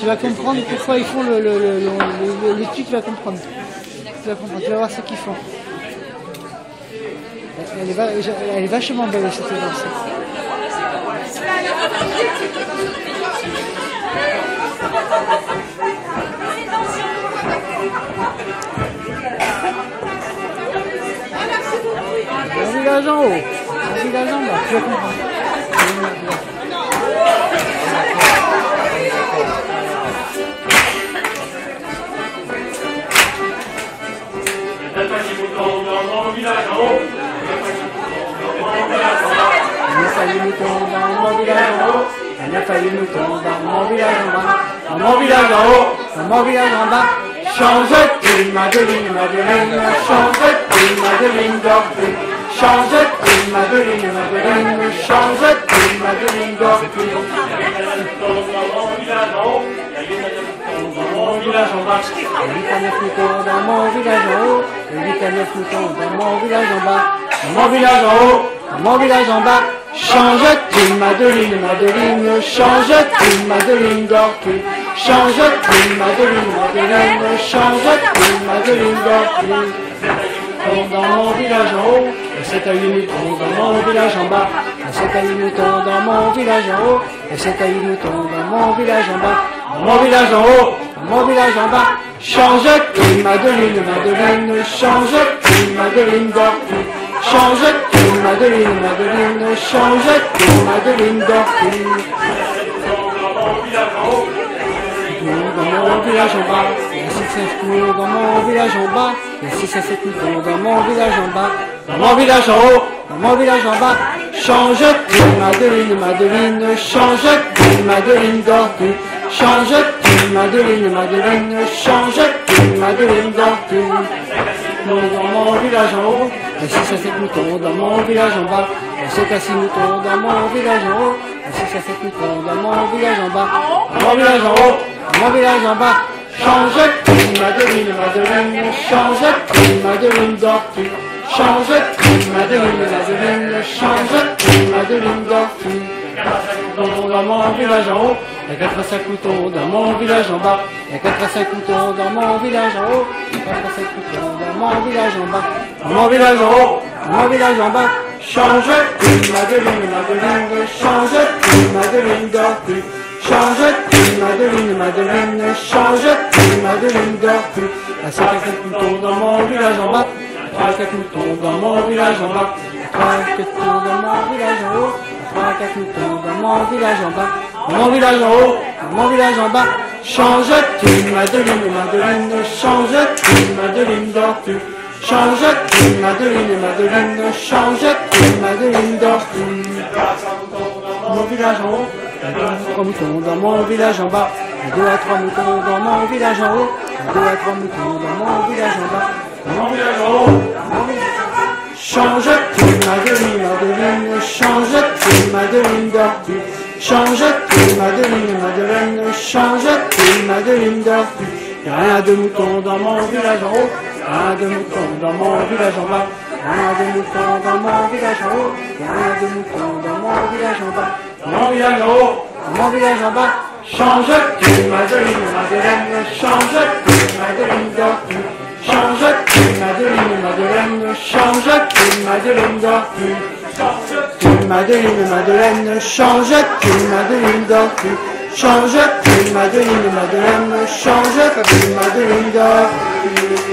vas comprendre pourquoi ils font l'étude, tu vas comprendre. Tu vas voir ce qu'ils font. Elle est vachement belle cette danse. Un village en haut, un village en bas, tu vas comprendre. On a failli nous tomber dans mon village en bas, dans mon village en haut, dans mon village en bas. Change-t-il, Madeleine, Madeleine, change-t-il, Madeleine d'Orphée, change-t-il, Madeleine, Madeleine, change-t-il, Madeleine d'Orphée. Dans mon village en bas, 8 à 9 moutons dans mon village en haut, 8 à 9 moutons dans mon village en bas, dans mon village en haut, dans mon village en bas. Change-t-il, Madeleine, Madeleine, change-t-il, Madeleine d'Orphée, change-t-il, Madeleine, Madeleine, change-t-il, Madeleine d'Orphée. Dans mon village en haut, et 7 à 8 moutons dans mon village en bas, et 7 à 8 moutons dans mon village en haut, et 7 à 8 moutons dans mon village en bas, dans mon village en haut, dans mon village en bas. Change-t-il, Madeleine, Madeleine, change-t-il, Madeleine d'Orphée, change-t-il, Madeleine, Madeleine, change-t-il, Madeleine d'Orphée. Dans mon village en bas, il y a 6 à 7 moutons dans mon village en bas, il y a 6 à 7 moutons dans mon village en bas, dans mon village en haut, dans mon village en bas. Change-t-il, Madeleine, Madeleine, change-t-il, Madeleine d'Orphée, change-t-il, Madeleine, Madeleine, change-t-il, Madeleine d'Orphée. Dans mon village en haut, il y a 6 à 7 moutons dans mon village en bas, il y a 7 à 6 moutons dans mon village en haut, il y a 6 à 7 moutons dans mon village en bas, dans mon village en haut, dans mon village en bas. Change-t-il, Madeleine, Madeleine, change-t-il, Madeleine d'Orphée, change-t-il, Madeleine, Madeleine, change-t-il, Madeleine d'Orphée. Dans mon village en haut, il y a 4 à 5 moutons dans mon village en bas, il y a 4 à 5 moutons dans mon village en haut, 4 à 5 moutons dans mon village en bas, dans mon village en haut, dans mon village en bas. Change-t-il, Madeleine, Madeleine, change-t-il, Madeleine d'Orphée, change-t-il, Madeleine, Madeleine, change-t-il, Madeleine d'Orphée. Il y a 5 à 4 moutons dans mon village en bas, 3 à 4 moutons dans mon village en bas, 3 à 4 moutons dans mon village en haut, 3 à 4 moutons dans mon village en bas, dans mon village en haut, dans mon village en bas. Change-t-il, Madeleine, Madeleine, change-t-il, Madeleine d'Orphée, change-t-il, Madeleine, Madeleine, change-t-il, Madeleine d'Orphée. Mon village en haut, il y a 2 à 3 moutons dans mon village en bas, il y a 2 à 3 moutons dans mon village en haut, il y a 2 à 3 moutons dans mon village en bas, dans mon village en haut, dans mon village en bas. Change-t-il, Madeleine, Madeleine, change-t-il, Madeleine d'Orphée, change-t-il, Madeleine, Madeleine, change-t-il, Madeleine d'Orphée. Il y a rien de moutons dans mon village en haut, rien de moutons dans mon village en bas, rien de moutons dans mon village en haut, rien de moutons dans mon village en bas, dans mon village en haut, dans mon village en bas. Change-t-il, Madeleine, Madeleine, change-t-il, Madeleine d'Orphée, change-t-il, Madeleine, Madeleine, change-t-il, Madeleine d'Orphée, change-t-il, Madeleine, Madeleine, change-t-il, Madeleine d'Orphée, change-t-il, Madeleine, Madeleine, change-t-il, Madeleine d'Orphée.